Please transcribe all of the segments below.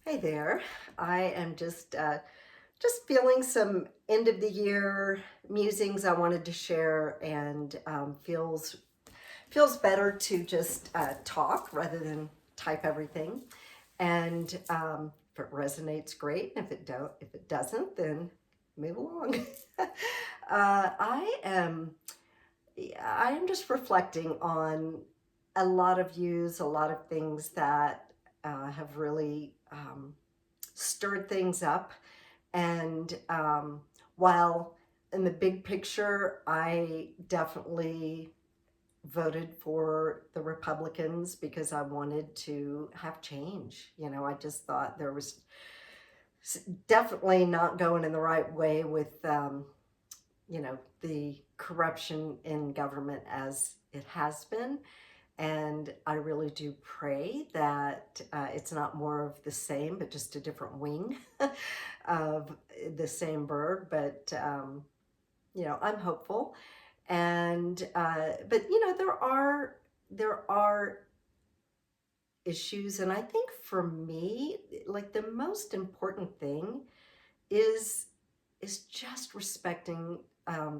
Hey there. I am just feeling some end of the year musings I wanted to share, and feels better to just talk rather than type everything. And if it resonates, great. And if it doesn't, then move along. I am I am just reflecting on a lot of views, a lot of things that have really stirred things up. And while in the big picture, I definitely voted for the Republicans because I wanted to have change. I just thought there was definitely not going in the right way with, the corruption in government as it has been. And I really do pray that it's not more of the same, but just a different wing of the same bird. But I'm hopeful. But there are issues, and I think for me, like the most important thing is is just respecting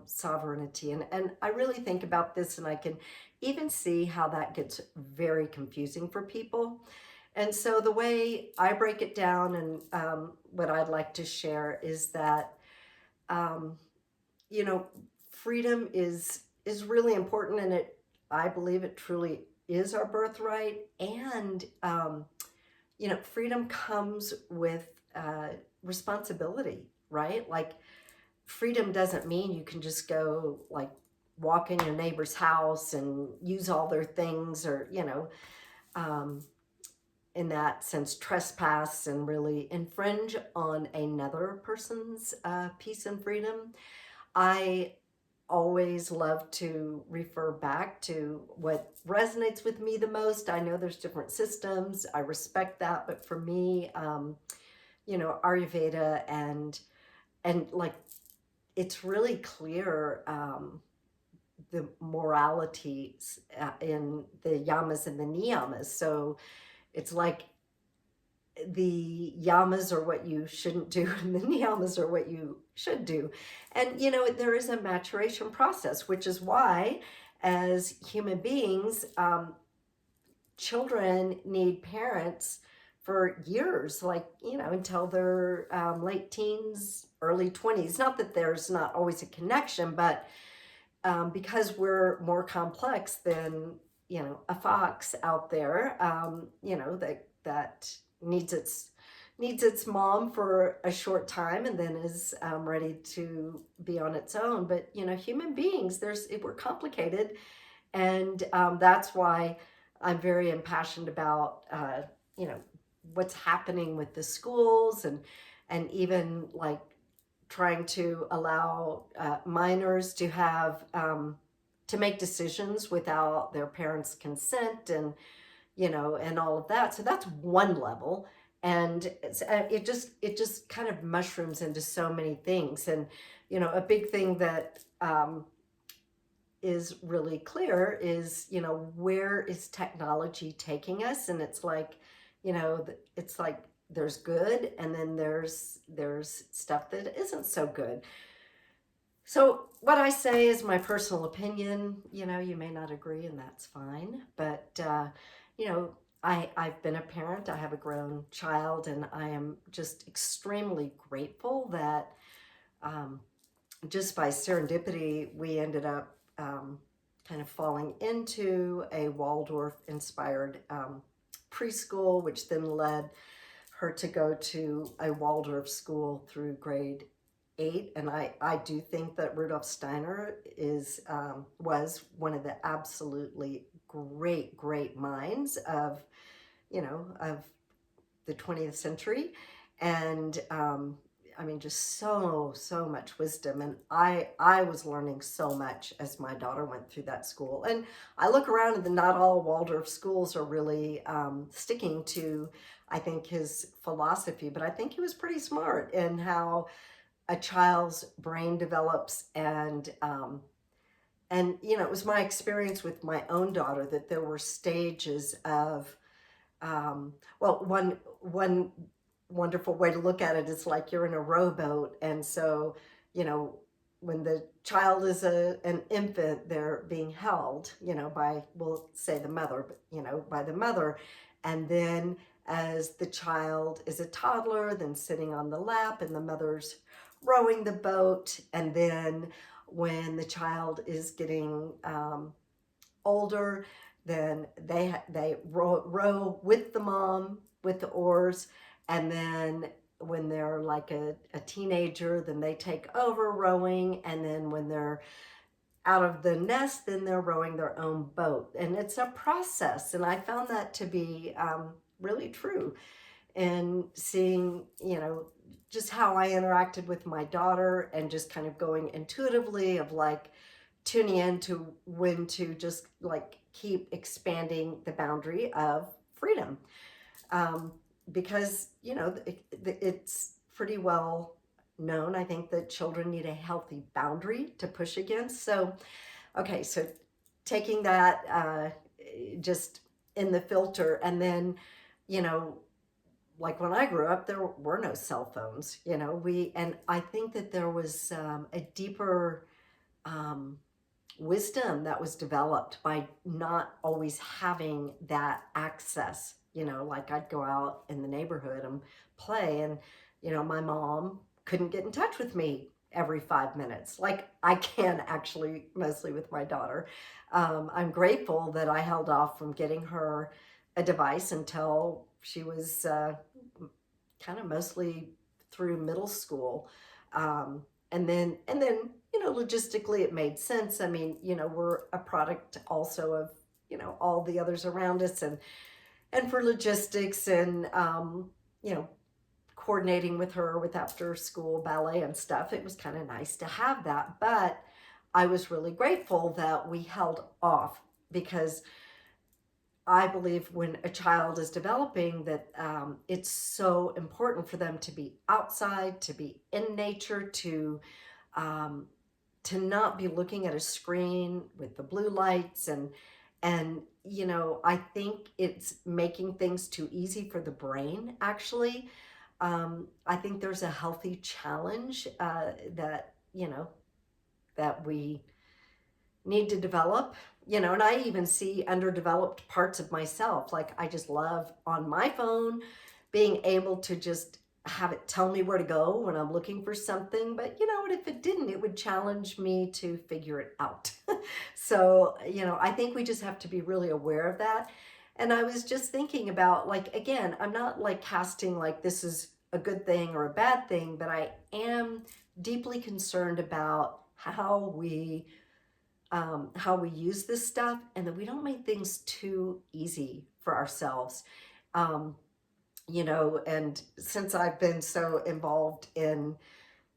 sovereignty. And I really think about this, and I can even see how that gets very confusing for people. And so the way I break it down, and what I'd like to share is that um, you know freedom is really important, and it I believe it truly is our birthright. And freedom comes with responsibility, right? Like, freedom doesn't mean you can just go, like, walk in your neighbor's house and use all their things, or um, in that sense, trespass and really infringe on another person's peace and freedom. I always love to refer back to what resonates with me the most. I know there's different systems. I respect that, but for me, Ayurveda, and like, it's really clear, the moralities in the yamas and the niyamas. So it's like the yamas are what you shouldn't do, and the niyamas are what you should do. And there is a maturation process, which is why, as human beings, children need parents for years, like, until their late teens, early 20s. Not that there's not always a connection, but because we're more complex than a fox out there, that needs its mom for a short time, and then is ready to be on its own. But human beings, we're complicated. And that's why I'm very impassioned about you know what's happening with the schools, and even like trying to allow minors to make decisions without their parents' consent, and all of that. So that's one level. And it just kind of mushrooms into so many things. And a big thing that is really clear is, where is technology taking us? And it's like, it's like there's good, and then there's stuff that isn't so good. So what I say is my personal opinion. You may not agree, and that's fine. But you know, I've been a parent. I have a grown child, and I am just extremely grateful that um, just by serendipity, we ended up kind of falling into a Waldorf inspired preschool, which then led her to go to a Waldorf school through grade 8. And I do think that Rudolf Steiner was one of the absolutely great minds of the 20th century. And I mean, just so much wisdom. And I was learning so much as my daughter went through that school. And I look around, and not all Waldorf schools are really sticking to, I think, his philosophy. But I think he was pretty smart in how a child's brain develops. And it was my experience with my own daughter that there were stages of, well, one wonderful way to look at it is like you're in a rowboat. And so, you know, when the child is an infant, they're being held, by, we'll say the mother, but, by the mother. And then as the child is a toddler, then sitting on the lap and the mother's rowing the boat. And then when the child is getting older, then they row with the mom with the oars, and then when they're like a teenager, then they take over rowing, and then when they're out of the nest, then they're rowing their own boat, and it's a process. And I found that to be really true, and seeing, just how I interacted with my daughter, and just kind of going intuitively of like tuning in to when to just like keep expanding the boundary of freedom. Um, because, it's pretty well known, I think, that children need a healthy boundary to push against. So, okay, so taking that just in the filter, and then, you know, like when I grew up, there were no cell phones, and I think that there was a deeper um, wisdom that was developed by not always having that access. Like I'd go out in the neighborhood and play, and, my mom couldn't get in touch with me every 5 minutes, like I can actually, mostly with my daughter. I'm grateful that I held off from getting her a device until she was kind of mostly through middle school. And then logistically it made sense. I mean, we're a product also of, all the others around us, and for logistics, and you know coordinating with her with after school ballet and stuff, it was kind of nice to have that. But I was really grateful that we held off, because I believe when a child is developing, that it's so important for them to be outside, to be in nature, um, to not be looking at a screen with the blue lights. And I think it's making things too easy for the brain, actually. I think there's a healthy challenge that that we need to develop. And I even see underdeveloped parts of myself. Like I just love on my phone being able to just have it tell me where to go when I'm looking for something. But you know what, if it didn't, it would challenge me to figure it out. So, I think we just have to be really aware of that. And I was just thinking about, like, again, I'm not like casting like this is a good thing or a bad thing, but I am deeply concerned about how we use this stuff, and that we don't make things too easy for ourselves. Um, and since I've been so involved in,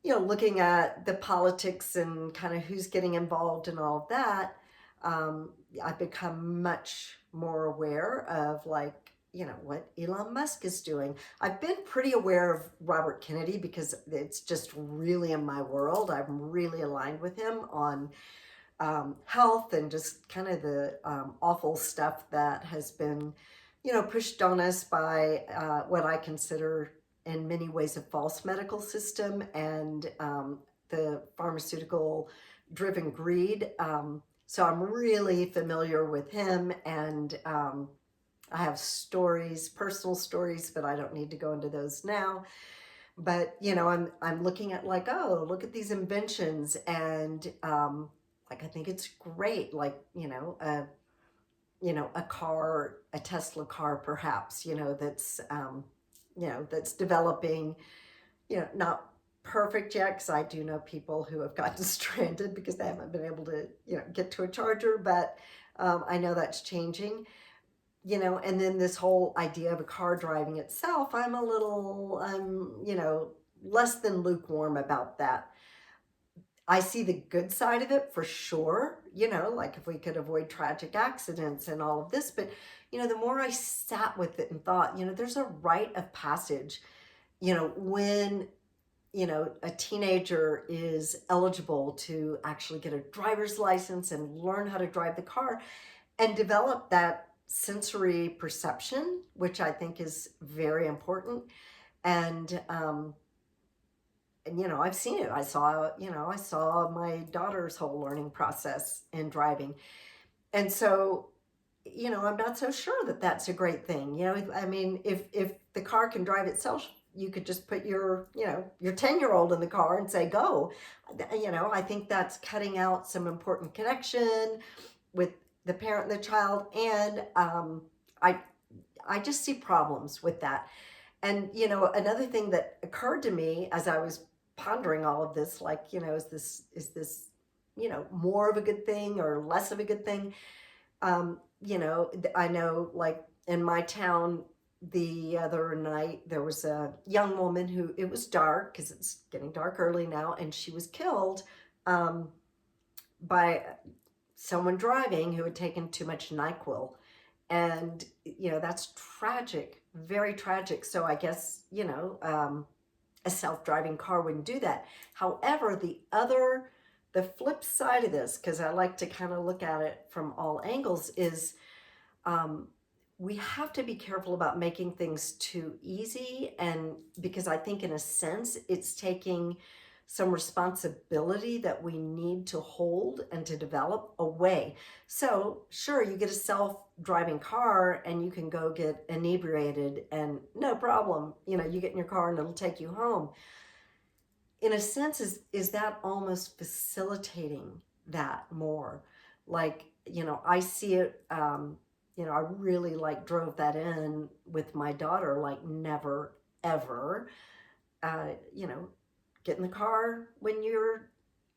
looking at the politics and kind of who's getting involved and all of that, I've become much more aware of, like, what Elon Musk is doing. I've been pretty aware of Robert Kennedy because it's just really in my world. I'm really aligned with him on health, and just kind of the awful stuff that has been, pushed on us by what I consider in many ways a false medical system, and the pharmaceutical driven greed. So I'm really familiar with him, and I have stories, personal stories, but I don't need to go into those now. But I'm looking at, like, oh, look at these inventions, and like, I think it's great, like, a car, a Tesla car, perhaps, that's developing, not perfect yet, because I do know people who have gotten stranded because they haven't been able to, get to a charger. But I know that's changing. And then this whole idea of a car driving itself, I'm less than lukewarm about that. I see the good side of it for sure, like if we could avoid tragic accidents and all of this. But, the more I sat with it and thought, there's a rite of passage, when, a teenager is eligible to actually get a driver's license and learn how to drive the car and develop that sensory perception, which I think is very important. And I've seen it. I saw my daughter's whole learning process in driving. And so, I'm not so sure that that's a great thing. I mean, if the car can drive itself, you could just put your 10-year-old in the car and say go. I think that's cutting out some important connection with the parent and the child, and I I just see problems with that. And another thing that occurred to me as I was pondering all of this, like, is this more of a good thing or less of a good thing? I know, like, in my town the other night, there was a young woman who, it was dark because it's getting dark early now, and she was killed um, by someone driving who had taken too much NyQuil. And, that's tragic, very tragic. So I guess, a self-driving car wouldn't do that. However, the flip side of this, because I like to kind of look at it from all angles, is um, we have to be careful about making things too easy. And because I think, in a sense, it's taking some responsibility that we need to hold and to develop away. So, sure, you get a self driving car and you can go get inebriated and no problem. You get in your car and it'll take you home. In a sense, is that almost facilitating that more? Like, I see it. I really, like, drove that in with my daughter, like, never ever uh, you know get in the car when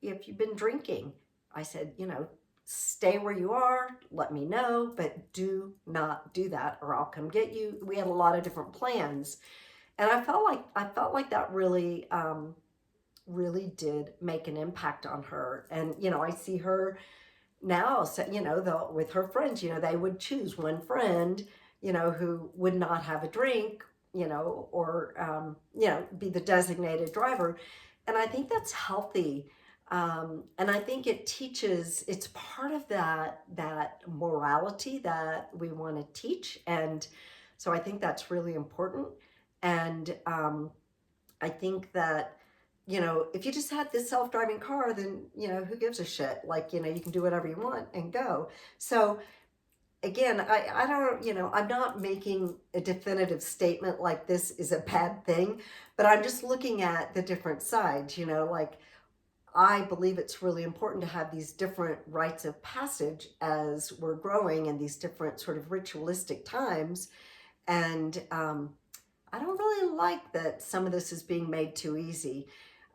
if you've been drinking. I said, stay where you are, let me know, but do not do that or I'll come get you. We had a lot of different plans, and I felt like that really did make an impact on her. And I see her now, so, with her friends, they would choose one friend, who would not have a drink, or be the designated driver. And I think that's healthy. And I think it's part of that morality that we want to teach. And so I think that's really important. And I think that, if you just had this self-driving car, then, who gives a shit? Like, you can do whatever you want and go. So again, I don't, I'm not making a definitive statement like this is a bad thing, but I'm just looking at the different sides, like, I believe it's really important to have these different rites of passage as we're growing in these different sort of ritualistic times. And I don't really like that some of this is being made too easy.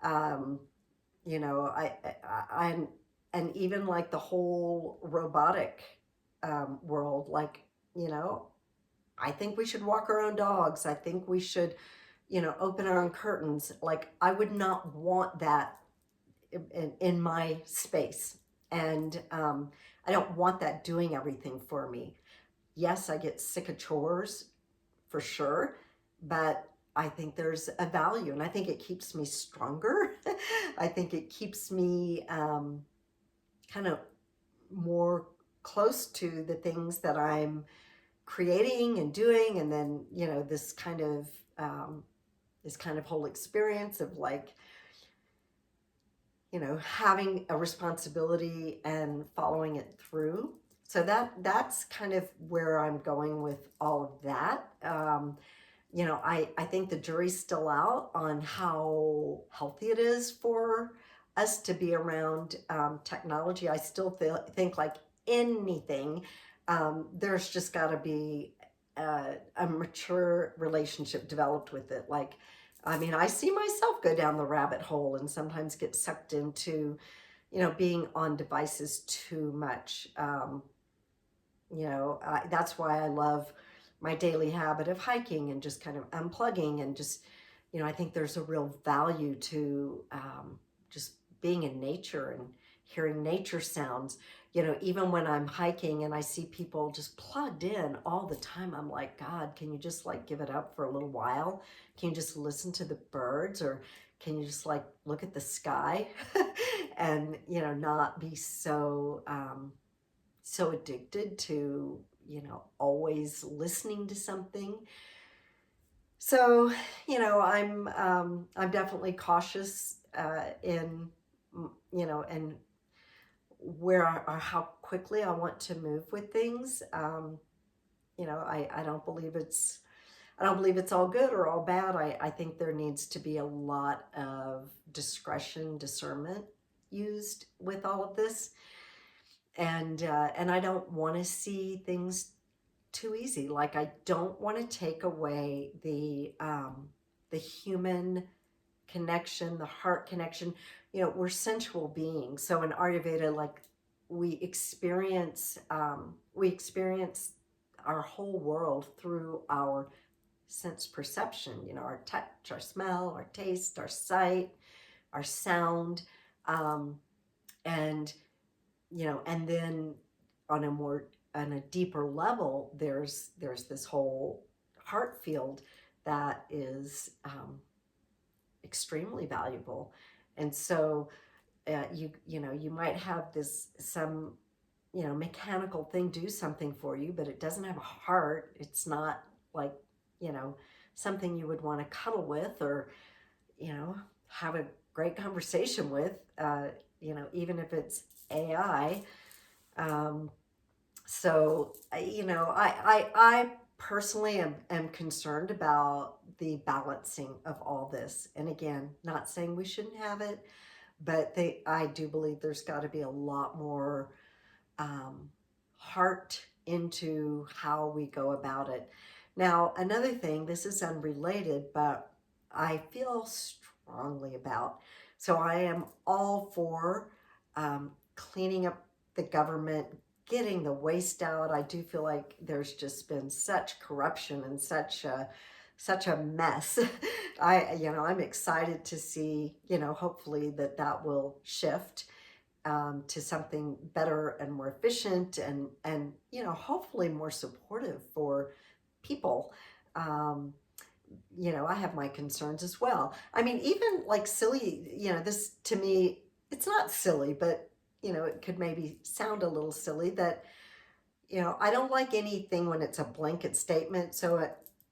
Um, I and even, like, the whole robotic world, like, you know, I think we should walk our own dogs. I think we should, open our own curtains. Like, I would not want that in my space. And I don't want that doing everything for me. Yes, I get sick of chores for sure, but I think there's a value, and I think it keeps me stronger. I think it keeps me kind of more close to the things that I'm creating and doing. And then, this kind of whole experience of, like, having a responsibility and following it through. So that's kind of where I'm going with all of that. I think the jury's still out on how healthy it is for us to be around technology. I still think, like anything, there's just got to be a mature relationship developed with it. Like, I mean, I see myself go down the rabbit hole and sometimes get sucked into, being on devices too much. That's why I love my daily habit of hiking and just kind of unplugging and just, I think there's a real value to just being in nature and hearing nature sounds. Even when I'm hiking and I see people just plugged in all the time, I'm like, God, can you just, like, give it up for a little while? Can you just listen to the birds, or can you just, like, look at the sky and, not be so addicted to, always listening to something. So, I'm definitely cautious in, and or how quickly I want to move with things. I don't believe it's all good or all bad. I think there needs to be a lot of discretion, discernment used with all of this, and I don't want to see things too easy. Like, I don't want to take away the human connection, the heart connection. We're sensual beings. So in Ayurveda, like, we experience our whole world through our sense perception. Our touch, our smell, our taste, our sight, our sound, um, and and then on a deeper level, there's this whole heart field that is extremely valuable. And so you might have this some mechanical thing do something for you, but it doesn't have a heart. It's not like you know something you would want to cuddle with, or have a great conversation with, even if it's AI. um, I personally am concerned about the balancing of all this. And again, not saying we shouldn't have it, but I do believe there's got to be a lot more heart into how we go about it. Now, another thing, this is unrelated, but I feel strongly about. So I am all for cleaning up the government, getting the waste out. I do feel like there's just been such corruption and such a mess. I'm excited to see, hopefully that will shift to something better and more efficient, and hopefully more supportive for people. Um, I have my concerns as well. I mean, even like silly, this to me, it's not silly, but it could maybe sound a little silly that I don't like anything when it's a blanket statement.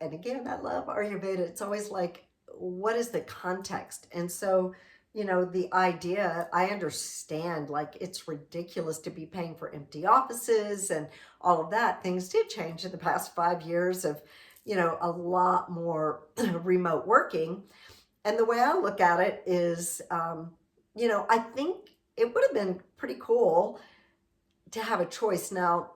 And again, I love Ayurveda. It's always like, what is the context? And so, the idea, I understand, like, it's ridiculous to be paying for empty offices and all of that. Things did change in the past 5 years of, a lot more remote working. And the way I look at it is, I think it would have been pretty cool to have a choice. Now,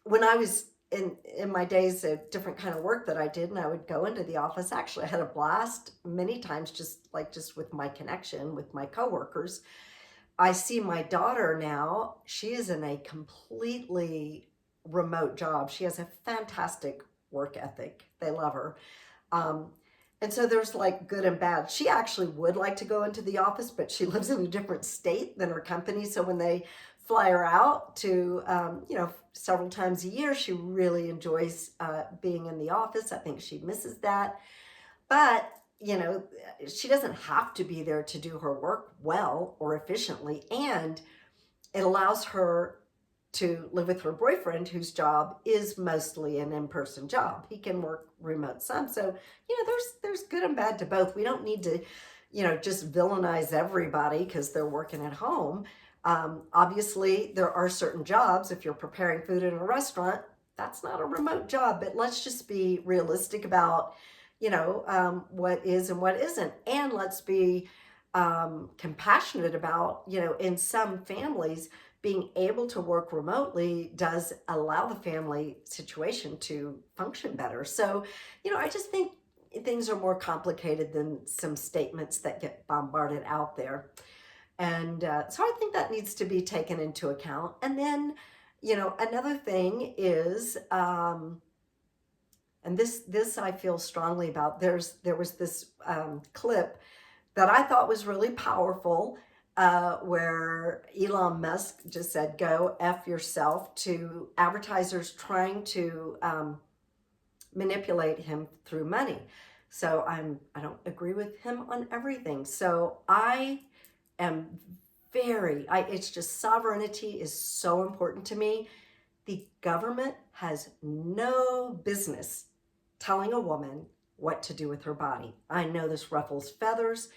when I was in my days of different kind of work that I did, and I would go into the office, actually I had a blast many times, just with my connection with my coworkers. I see my daughter now, she is in a completely remote job. She has a fantastic work ethic. They love her. um, and so there's like good and bad. She actually would like to go into the office, but she lives in a different state than her company. So when they fly her out to, several times a year, she really enjoys being in the office. I think she misses that. But, she doesn't have to be there to do her work well or efficiently. And it allows her to live with her boyfriend, whose job is mostly an in-person job. He can work remote some. So, there's good and bad to both. We don't need to, just villainize everybody because they're working at home. Obviously, there are certain jobs. If you're preparing food in a restaurant, that's not a remote job. But let's just be realistic about, what is and what isn't. And let's be compassionate about, in some families, being able to work remotely does allow the family situation to function better. So, I just think things are more complicated than some statements that get bombarded out there. And so I think that needs to be taken into account. And then, another thing is, and this I feel strongly about. There was this clip that I thought was really powerful, where Elon Musk just said, "Go F yourself," to advertisers trying to manipulate him through money. So I don't agree with him on everything. So I am it's just, sovereignty is so important to me. The government has no business telling a woman what to do with her body. I know this ruffles feathers,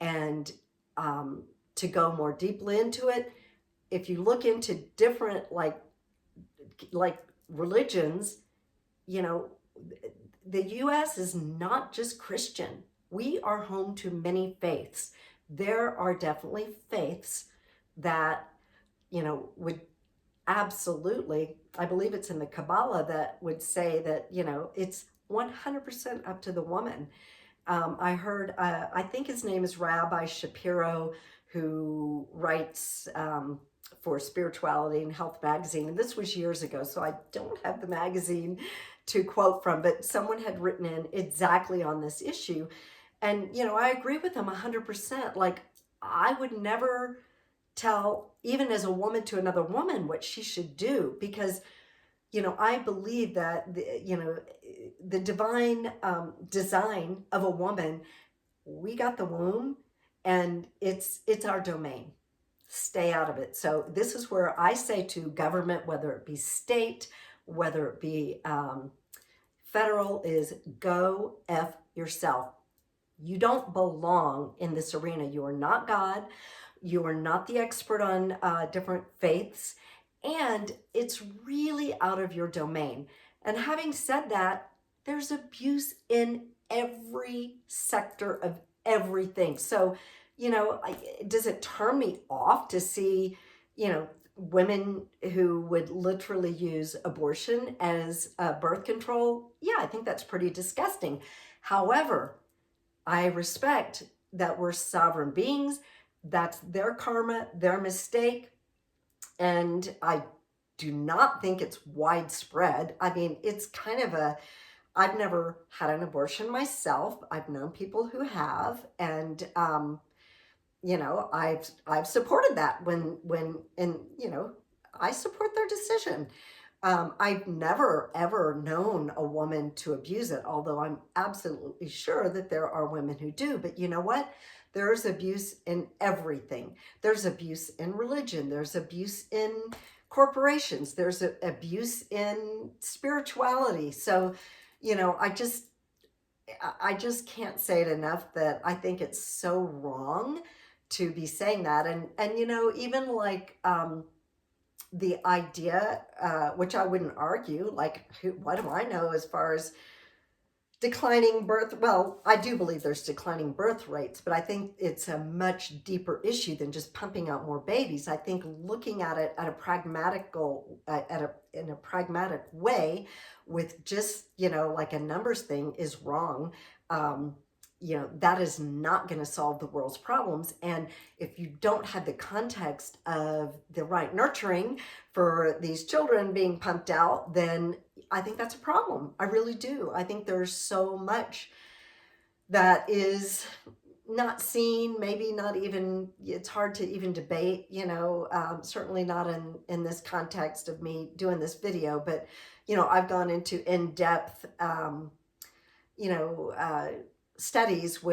and to go more deeply into it, if you look into different like religions, you know, the US is not just Christian. We are home to many faiths. There are definitely faiths that, would absolutely, I believe it's in the Kabbalah that would say that, it's 100% up to the woman. I heard, I think his name is Rabbi Shapiro, who writes for Spirituality and Health magazine. And this was years ago, so I don't have the magazine to quote from, but someone had written in exactly on this issue. And, I agree with him 100%. Like, I would never tell, even as a woman to another woman, what she should do, because I believe that the divine design of a woman, we got the womb, and it's our domain. Stay out of it. So this is where I say to government, whether it be state, whether it be federal, is go F yourself. You don't belong in this arena. You are not God. You are not the expert on different faiths, and it's really out of your domain. And having said that, there's abuse in every sector of everything. So, does it turn me off to see, women who would literally use abortion as birth control? Yeah, I think that's pretty disgusting. However, I respect that we're sovereign beings. That's their karma, their mistake. And I do not think it's widespread. I mean, it's kind of I've never had an abortion myself. I've known people who have, and I've supported that and I support their decision. I've never ever known a woman to abuse it, although I'm absolutely sure that there are women who do. But you know what? There's abuse in everything. There's abuse in religion. There's abuse in corporations. There's abuse in spirituality. So, I just can't say it enough that I think it's so wrong to be saying that. And even like the idea, which I wouldn't argue, like, what do I know as far as declining birth? Well, I do believe there's declining birth rates, but I think it's a much deeper issue than just pumping out more babies. I think looking at it at a pragmatical, in a pragmatic way, with just like a numbers thing, is wrong. That is not going to solve the world's problems. And if you don't have the context of the right nurturing for these children being pumped out, then I think that's a problem. I really do. I think there's so much that is not seen, maybe not even, it's hard to even debate, certainly not in this context of me doing this video, but, I've gone into in-depth, studies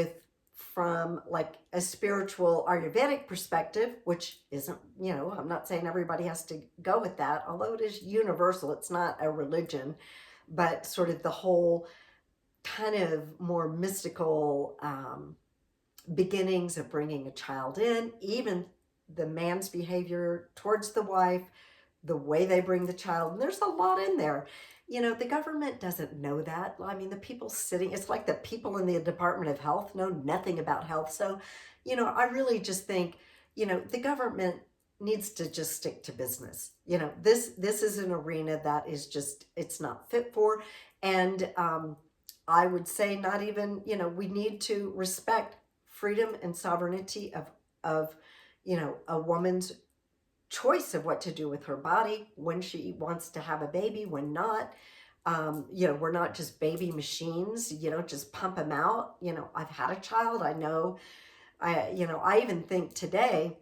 from like a spiritual Ayurvedic perspective, which isn't, I'm not saying everybody has to go with that, although it is universal. It's not a religion, but sort of the whole kind of more mystical beginnings of bringing a child in, even the man's behavior towards the wife, the way they bring the child. And there's a lot in there. The government doesn't know that. I mean, the people sitting, it's like the people in the Department of Health know nothing about health. So, I really just think, the government needs to just stick to business. This is an arena that is just, it's not fit for. And I would say not even, we need to respect freedom and sovereignty of a woman's choice of what to do with her body, when she wants to have a baby, when not. We're not just baby machines, just pump them out. I've had a child. I know, I even think today,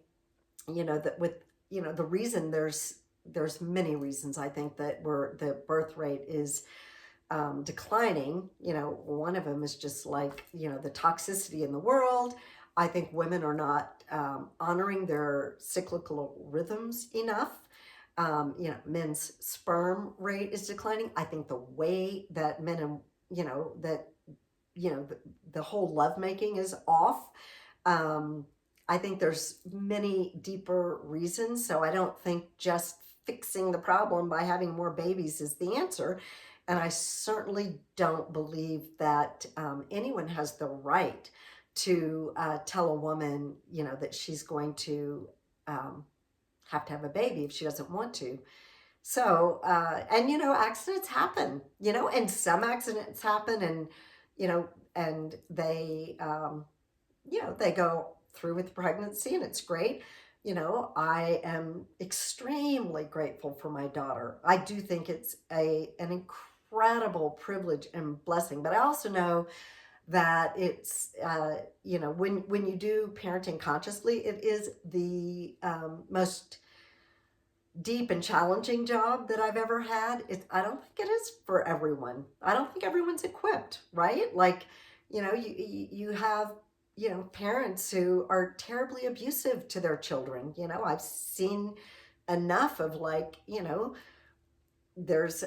that with, the reason there's many reasons I think that the birth rate is declining. One of them is just like, the toxicity in the world. I think women are not honoring their cyclical rhythms enough. Men's sperm rate is declining. I think the way that men and, that the whole lovemaking is off. Um, I think there's many deeper reasons. So I don't think just fixing the problem by having more babies is the answer. And I certainly don't believe that anyone has the right to tell a woman, that she's going um, have to have a baby if she doesn't want to. So, and accidents happen, and some accidents happen, and, you know, and they go through with pregnancy and it's great. I am extremely grateful for my daughter. I do think it's an incredible privilege and blessing, but I also know that it's, when you do parenting consciously, it is the most deep and challenging job that I've ever had. I don't think it is for everyone. I don't think everyone's equipped, right? Like, you have, parents who are terribly abusive to their children. I've seen enough of, like, there's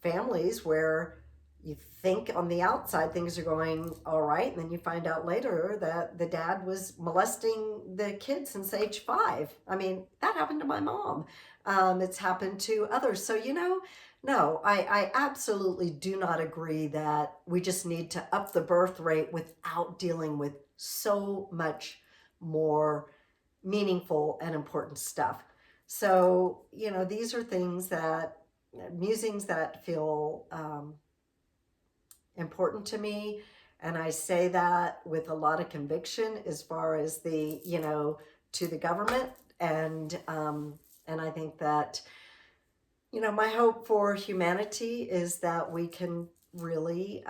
families where you think on the outside things are going all right, and then you find out later that the dad was molesting the kid since age 5. I mean, that happened to my mom. It's happened to others. So, no, I absolutely do not agree that we just need to up the birth rate without dealing with so much more meaningful and important stuff. So, these are things that, musings that feel important to me. And I say that with a lot of conviction as far as to the government. And I think that, my hope for humanity is that we can really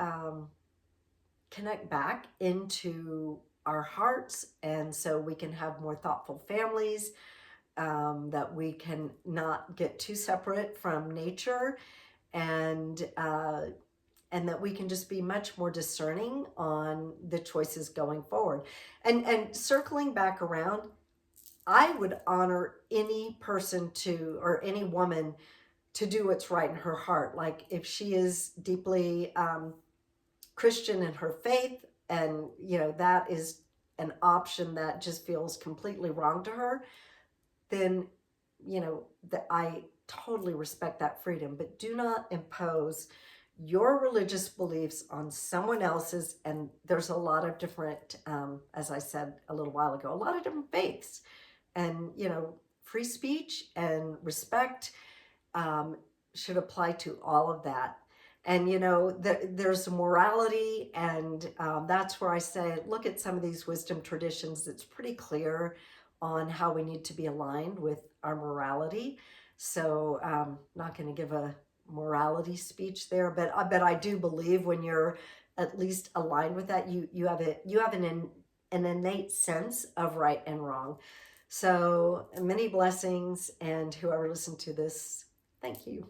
connect back into our hearts. And so we can have more thoughtful families, that we can not get too separate from nature, and that we can just be much more discerning on the choices going forward. And circling back around, I would honor any person or any woman to do what's right in her heart. Like, if she is deeply Christian in her faith, and that is an option that just feels completely wrong to her, then that I totally respect that freedom. But do not impose your religious beliefs on someone else's. And there's a lot of different, as I said a little while ago, a lot of different faiths, and free speech and respect should apply to all of that. And there's morality, and that's where I say, look at some of these wisdom traditions. It's pretty clear on how we need to be aligned with our morality. So not going to give a morality speech there, but I do believe when you're at least aligned with that, you have an innate sense of right and wrong. So many blessings, and whoever listened to this, thank you.